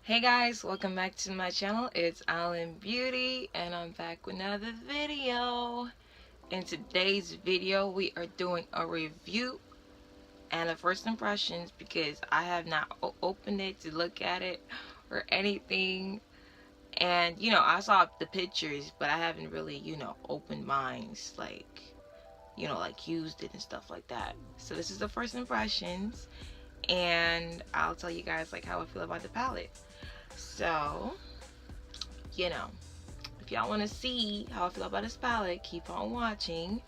Hey guys, welcome back to my channel. It's Allen Beauty and I'm back with another video. In today's video we are doing a review and a first impressions because I have not opened it to look at it or anything. And I saw the pictures, but I haven't really opened mine, like used it and stuff like that. So this is the first impressions and I'll tell you guys like how I feel about the palette. So, if y'all want to see how I feel about this palette, keep on watching.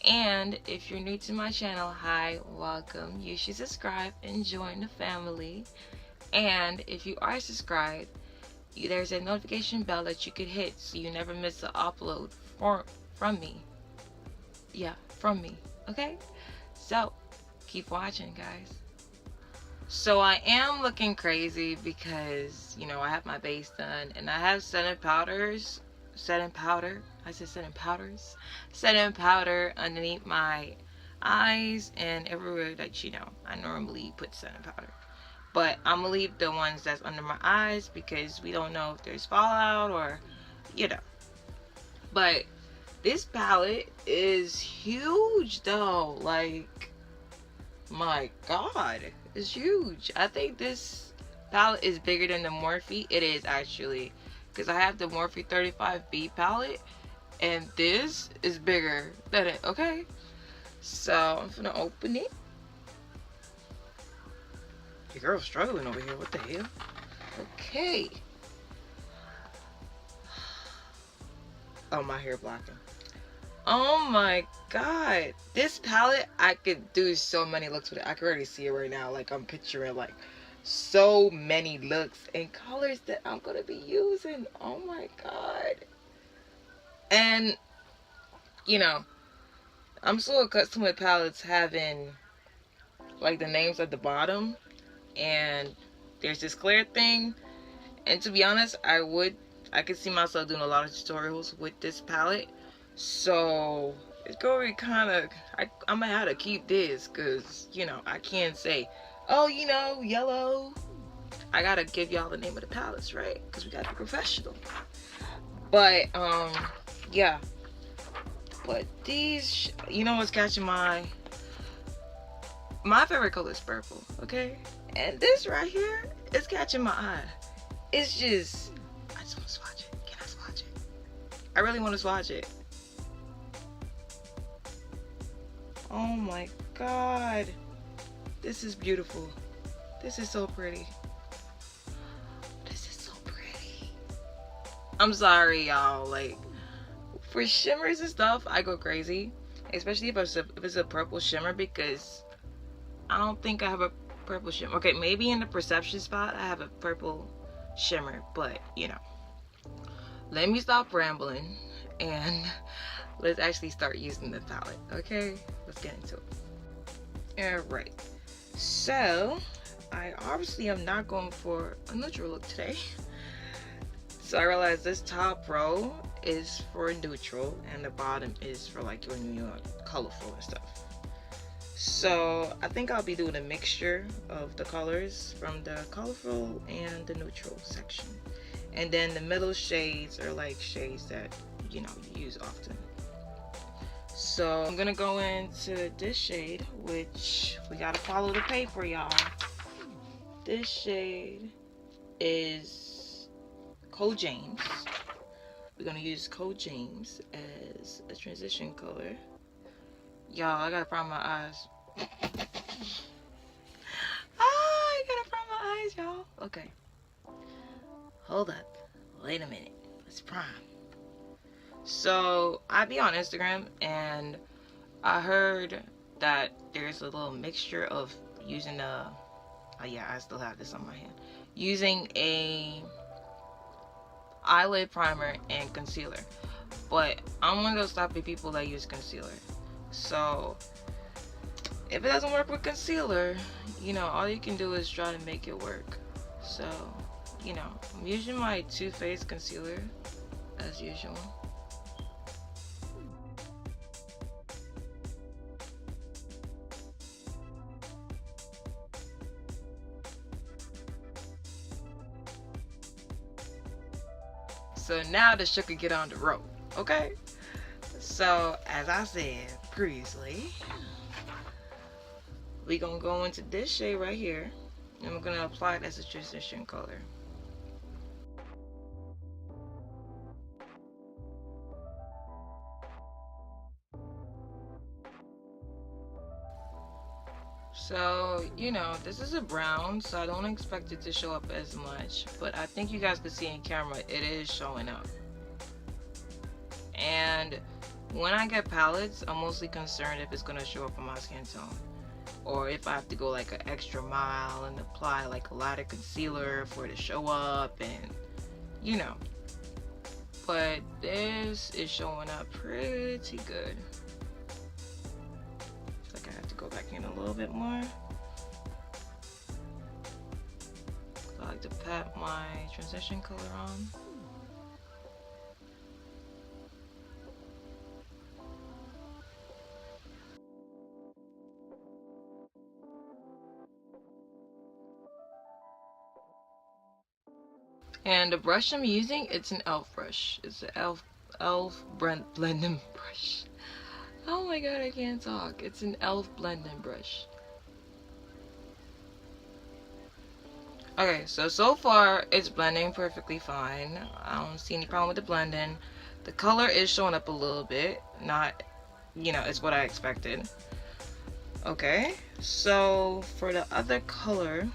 And if you're new to my channel, hi, welcome. You should subscribe and join the family. And if you are subscribed, there's a notification bell that you could hit so you never miss an upload from me. Yeah, from me. Okay? So, keep watching, guys. So I am looking crazy because, I have my base done and I have setting powder underneath my eyes and everywhere that, I normally put setting powder. But I'm gonna leave the ones that's under my eyes because we don't know if there's fallout or, But this palette is huge though, like, my god, it's huge. I think this palette is bigger than the Morphe. It is actually, because I have the Morphe 35B palette and this is bigger than it. Okay, so I'm gonna open it. The girl's struggling over here. What the hell? Okay. Oh, my hair blocking. Oh my god, this palette, I could do so many looks with it. I can already see it right now. Like, I'm picturing like so many looks and colors that I'm gonna be using. Oh my god. And I'm so accustomed with palettes having like the names at the bottom and there's this clear thing. And to be honest, I could see myself doing a lot of tutorials with this palette. So it's going to be kind of, I might have to keep this because, I can't say, oh, yellow. I got to give y'all the name of the palettes, right? Because we got to be professional. But, yeah. But these, what's catching my favorite color is purple, okay? And this right here is catching my eye. It's just, I just want to swatch it. Can I swatch it? I really want to swatch it. Oh my god, this is beautiful. This is so pretty. This is so pretty. I'm sorry, y'all. Like, for shimmers and stuff, I go crazy, especially if it's a purple shimmer, because I don't think I have a purple shimmer. Okay, maybe in the perception spot I have a purple shimmer, but let me stop rambling and let's actually start using the palette. Okay, let's get into it. Alright, so I obviously am not going for a neutral look today. So I realized this top row is for neutral and the bottom is for like when you're colorful and stuff. So I think I'll be doing a mixture of the colors from the colorful and the neutral section. And then the middle shades are like shades that you use often. So I'm gonna go into this shade, which we gotta follow the paper, y'all. This shade is Code James. We're gonna use Code James as a transition color. Y'all, I got a problem with my eyes. I got a problem with my eyes, y'all. Okay. Hold up. Wait a minute. Let's prime. So, I be on Instagram and I heard that there's a little mixture of using a... Oh yeah, I still have this on my hand. Using a eyelid primer and concealer. But I'm one of those type of people that use concealer. So if it doesn't work with concealer, all you can do is try to make it work. So, I'm using my Too Faced concealer as usual. So now the sugar get on the road, okay? So as I said previously, we gonna go into this shade right here, and we're gonna apply it as a transition color. So, you know, this is a brown, so I don't expect it to show up as much, but I think you guys can see in camera, it is showing up. And when I get palettes, I'm mostly concerned if it's going to show up on my skin tone, or if I have to go like an extra mile and apply like a lot of concealer for it to show up, and you know. But this is showing up pretty good. I have to go back in a little bit more. I like to pat my transition color on. And the brush I'm using, it's an e.l.f. brush. It's an e.l.f. blending brush. Oh my god, I can't talk. It's an e.l.f. blending brush. Okay, so far it's blending perfectly fine. I don't see any problem with the blending. The color is showing up a little bit. Not, you know, it's what I expected. Okay, so for the other color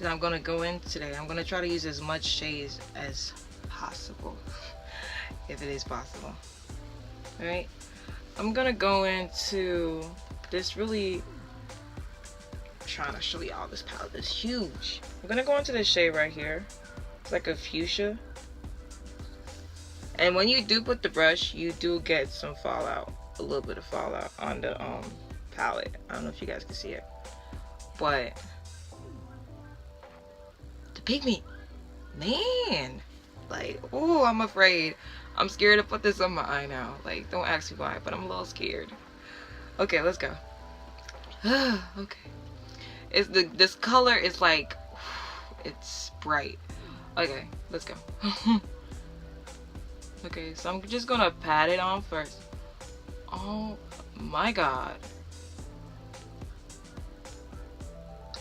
that I'm gonna go in today, I'm gonna try to use as much shades as possible, if it is possible. Alright, I'm gonna go into this really, trying to show y'all, this palette is huge. I'm gonna go into this shade right here. It's like a fuchsia. And when you do put the brush, you do get some fallout, a little bit of fallout on the palette. I don't know if you guys can see it, but the pigment, man, like, oh, I'm afraid. I'm scared to put this on my eye now. Like, don't ask me why, but I'm a little scared. Okay, let's go. Okay. It's this color is like, it's bright. Okay, let's go. Okay, so I'm just gonna pat it on first. Oh my god.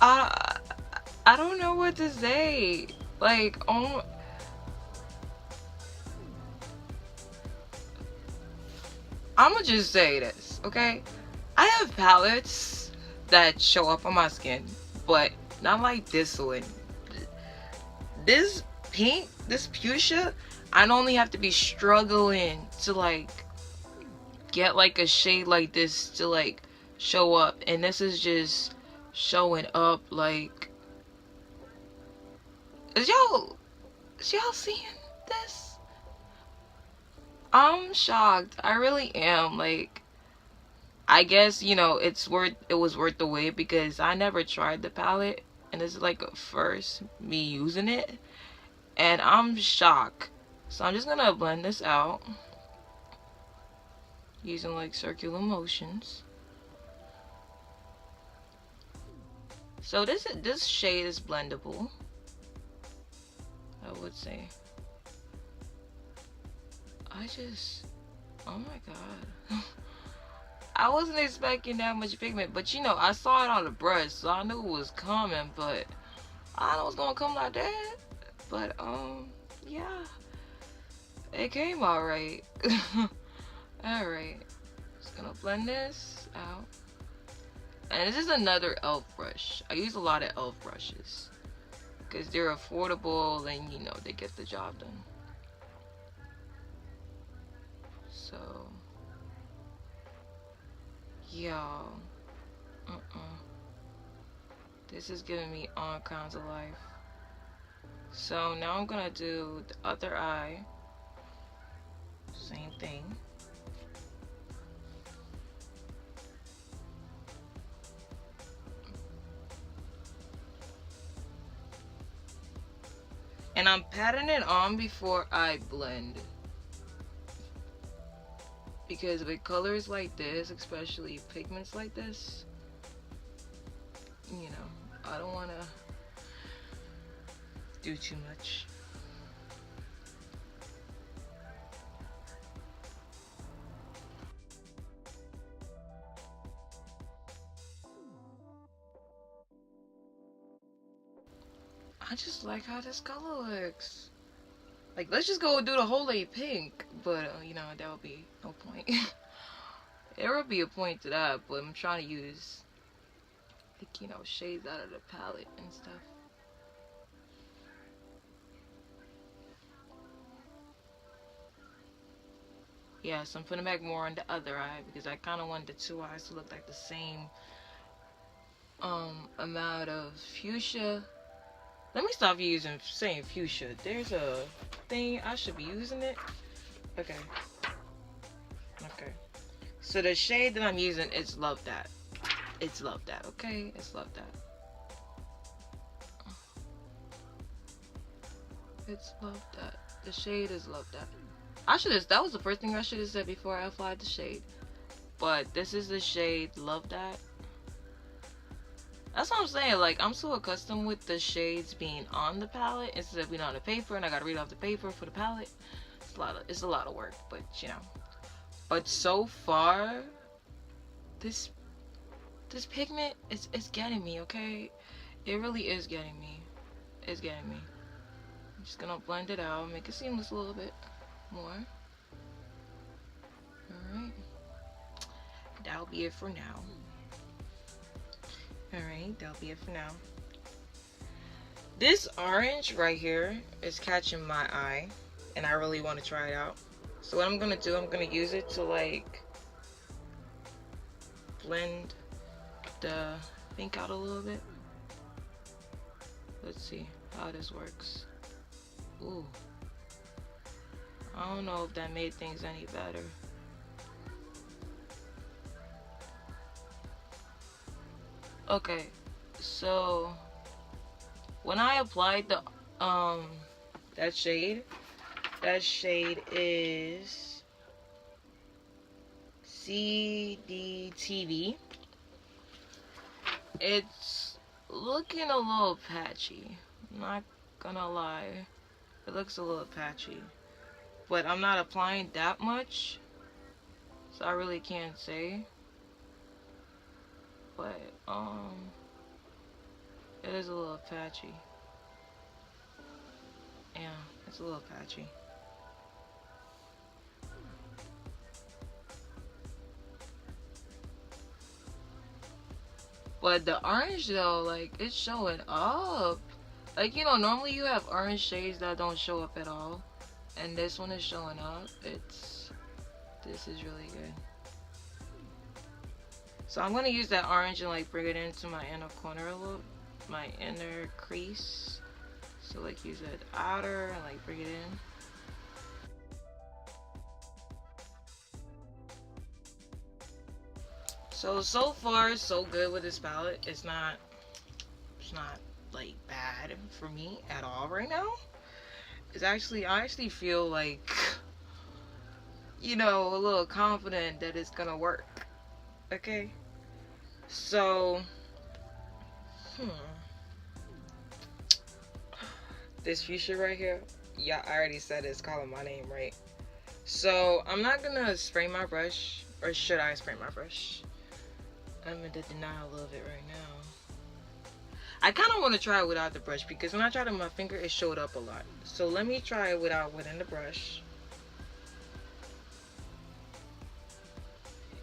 I don't know what to say. Like, oh, I'ma just say this, okay? I have palettes that show up on my skin, but not like this one. This pink, this fuchsia, I'd only have to be struggling to like get like a shade like this to like show up, and this is just showing up like, is y'all seeing this? I'm shocked. I really am. Like, I guess, you know, it was worth the wait, because I never tried the palette, and this is like a first me using it, and I'm shocked. So I'm just gonna blend this out using like circular motions. So this shade is blendable, I would say. Oh my god. I wasn't expecting that much pigment, but you know, I saw it on the brush, so I knew it was coming, but I know it was gonna come like that. But yeah, it came alright. Alright, just gonna blend this out. And this is another e.l.f. brush. I use a lot of e.l.f. brushes because they're affordable and, you know, they get the job done. So, y'all, this is giving me all kinds of life. So now I'm gonna do the other eye. Same thing. And I'm patting it on before I blend. Because with colors like this, especially pigments like this, you know, I don't want to do too much. just like how this color looks. Like, let's just go do the whole A pink. But, you know, that would be no point. There would be a point to that, but I'm trying to use, like, you know, shades out of the palette and stuff. Yeah, so I'm putting back more on the other eye because I kind of want the two eyes to look like the same amount of fuchsia. Let me stop saying fuchsia. There's a thing I should be using it. Okay. Okay. So the shade that I'm using is Love That. It's Love That, okay? It's Love That. It's Love That. The shade is Love That. That was the first thing I should have said before I applied the shade. But this is the shade Love That. That's what I'm saying. Like, I'm so accustomed with the shades being on the palette instead of being on the paper, and I gotta read off the paper for the palette. It's a lot of work, but you know. But so far, this pigment is getting me, okay? It really is getting me. It's getting me. I'm just gonna blend it out, make it seamless a little bit more. Alright. That'll be it for now. Alright, that'll be it for now. This orange right here is catching my eye, and I really want to try it out. So what I'm gonna do, I'm gonna use it to like blend the pink out a little bit. Let's see how this works. Ooh. I don't know if that made things any better. Okay, so when I applied the that shade is CDTV. It's looking a little patchy. I'm not gonna lie. It looks a little patchy. But I'm not applying that much, so I really can't say. But it is a little patchy. Yeah, it's a little patchy. But the orange though, like, it's showing up. Like, you know, normally you have orange shades that don't show up at all, and this one is showing up. This is really good. So I'm gonna use that orange and like bring it into my inner corner a little, my inner crease. So like use that outer and like bring it in. So far so good with this palette. It's not like bad for me at all right now. I actually feel like, you know, a little confident that it's gonna work. Okay, so this fuchsia right here, yeah, I already said it's calling my name, right? So I'm not gonna spray my brush, or should I spray my brush? I'm in the denial of it right now. I kind of want to try it without the brush because when I tried it with my finger, it showed up a lot. So let me try it within the brush.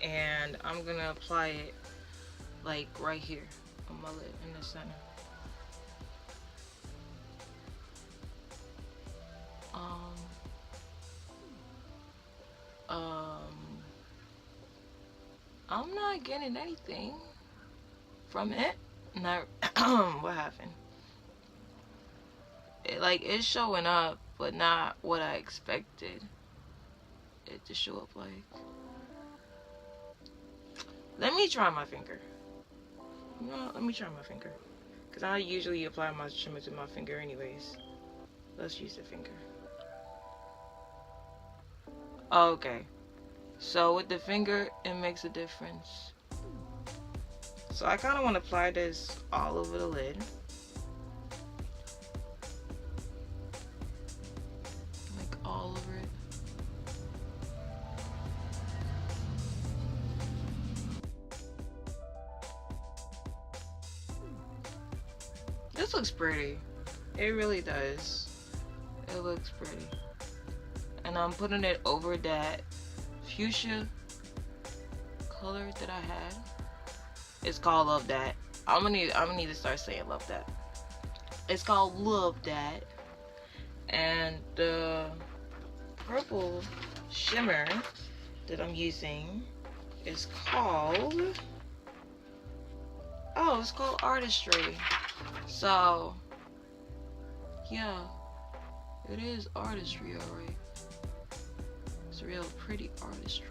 And I'm gonna apply it like right here on my lid in the center. I'm not getting anything from it. No. What happened? It's showing up, but not what I expected it to show up like. Let me try my finger. No, let me try my finger. Because I usually apply my shimmer to my finger anyways. Let's use the finger. Okay. So with the finger, it makes a difference. So I kind of want to apply this all over the lid. Like all over it. This looks pretty. It really does. It looks pretty. And I'm putting it over that fuchsia color that I had. It's called Love That. I'm gonna need to start saying Love That. It's called Love That. And the purple shimmer that I'm using is called, oh, it's called Artistry. So yeah, it is artistry, alright. It's real pretty artistry.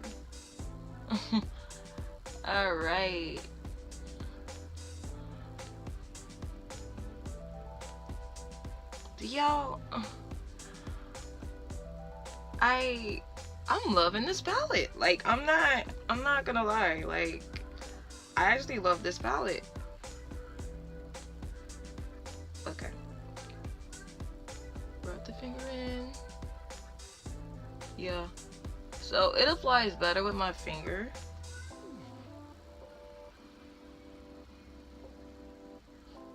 Alright. Y'all, I'm loving this palette. Like, I'm not gonna lie. Like, I actually love this palette. Okay. Rub the finger in. Yeah. So it applies better with my finger.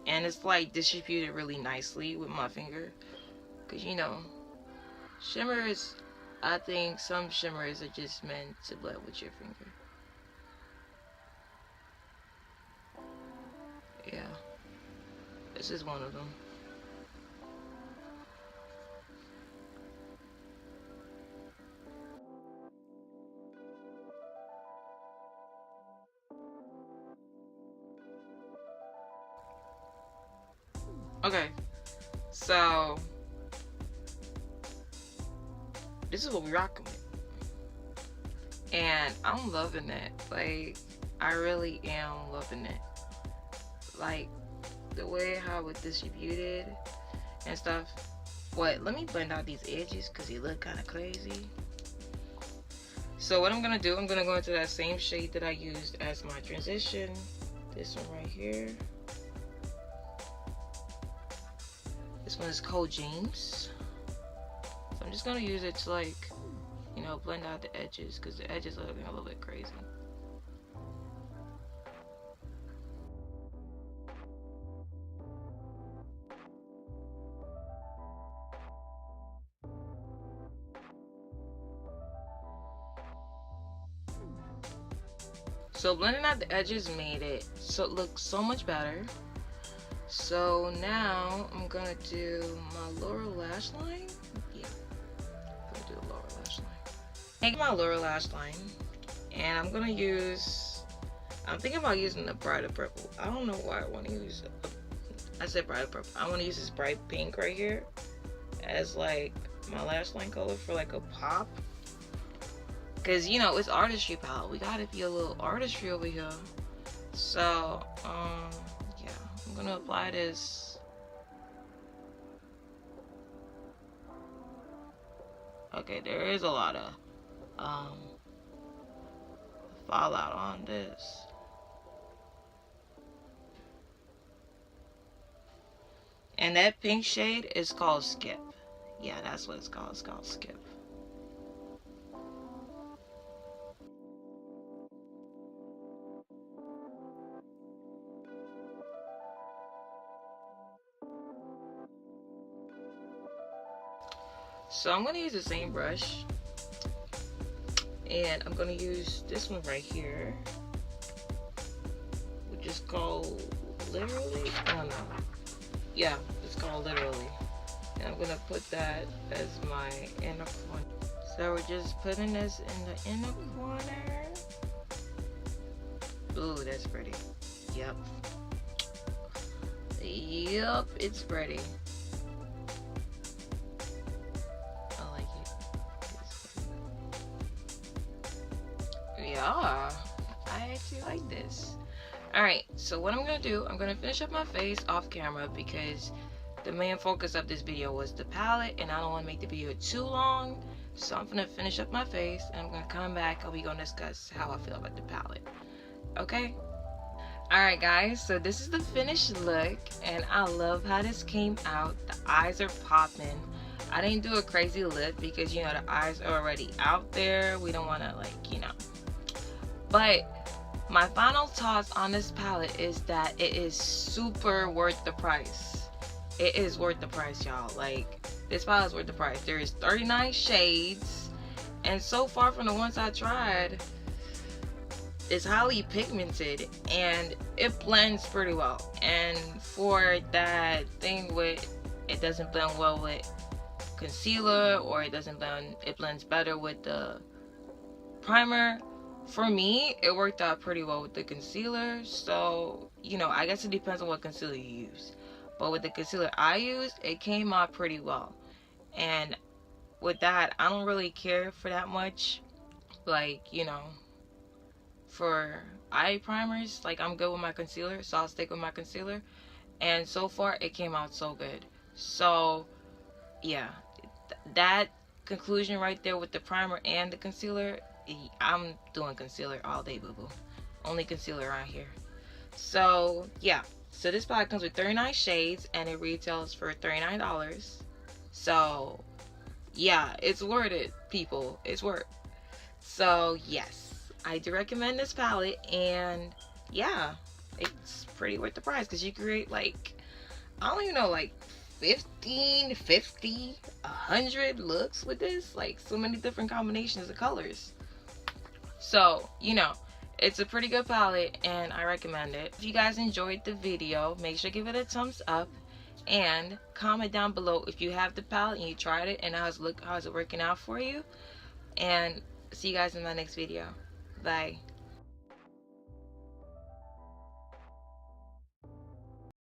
And it's like distributed really nicely with my finger. Cause you know, shimmers, I think some shimmers are just meant to blend with your finger. Yeah. This is one of them. Okay, so this is what we rocking with, and I'm loving it. Like, I really am loving it. Like the way how it's distributed and stuff. What? Let me blend out these edges because they look kind of crazy. So what I'm gonna do, I'm gonna go into that same shade that I used as my transition. This one right here. This one is called James. So I'm just gonna use it to, like, you know, blend out the edges because the edges are looking a little bit crazy. So blending out the edges made it so it looks so much better. So now I'm gonna do my lower lash line. Yeah, I'm gonna do the lower lash line. Take my lower lash line, and I'm gonna use, I'm thinking about using the brighter purple. I don't know why I want to use it. I said brighter purple. I want to use this bright pink right here as like my lash line color for like a pop. Cause you know it's artistry palette. We gotta be a little artistry over here. So yeah, I'm gonna apply this. Okay, there is a lot of fallout on this. And that pink shade is called Skip. Yeah, that's what it's called. It's called Skip. So I'm gonna use the same brush, and I'm gonna use this one right here, which is called Literally. I don't know. Yeah, it's called Literally. And I'm gonna put that as my inner corner. So we're just putting this in the inner corner. Ooh, that's pretty. Yep. Yep, it's pretty. Yeah, I actually like this. Alright, so what I'm gonna do, I'm gonna finish up my face off camera because the main focus of this video was the palette and I don't want to make the video too long. So I'm gonna finish up my face and I'm gonna come back and we're gonna discuss how I feel about the palette. Okay? Alright guys, so this is the finished look and I love how this came out. The eyes are popping. I didn't do a crazy lip because, you know, the eyes are already out there. We don't want to, like, you know. But my final thoughts on this palette is that it is super worth the price. it is worth the price, y'all. Like, this palette is worth the price. There is 39 shades, and so far from the ones I tried, it's highly pigmented and it blends pretty well. And for that thing with it doesn't blend well with concealer, or it blends better with the primer, for me it worked out pretty well with the concealer. So, you know, I guess it depends on what concealer you use, but with the concealer I used, it came out pretty well. And with that, I don't really care for that much, like, you know, for eye primers. Like, I'm good with my concealer, so I'll stick with my concealer. And so far it came out so good. So yeah, that conclusion right there with the primer and the concealer, I'm doing concealer all day, boo boo. Only concealer around here. So yeah, so this palette comes with 39 shades and it retails for $39. So yeah, it's worth it, people. It's worth. So yes, I do recommend this palette, and yeah, it's pretty worth the price, because you create like, I don't even know, like 15, 50, 100 looks with this. Like, so many different combinations of colors. So, you know, it's a pretty good palette and I recommend it. If you guys enjoyed the video, make sure to give it a thumbs up and comment down below if you have the palette and you tried it and how's it working out for you. And see you guys in my next video. Bye.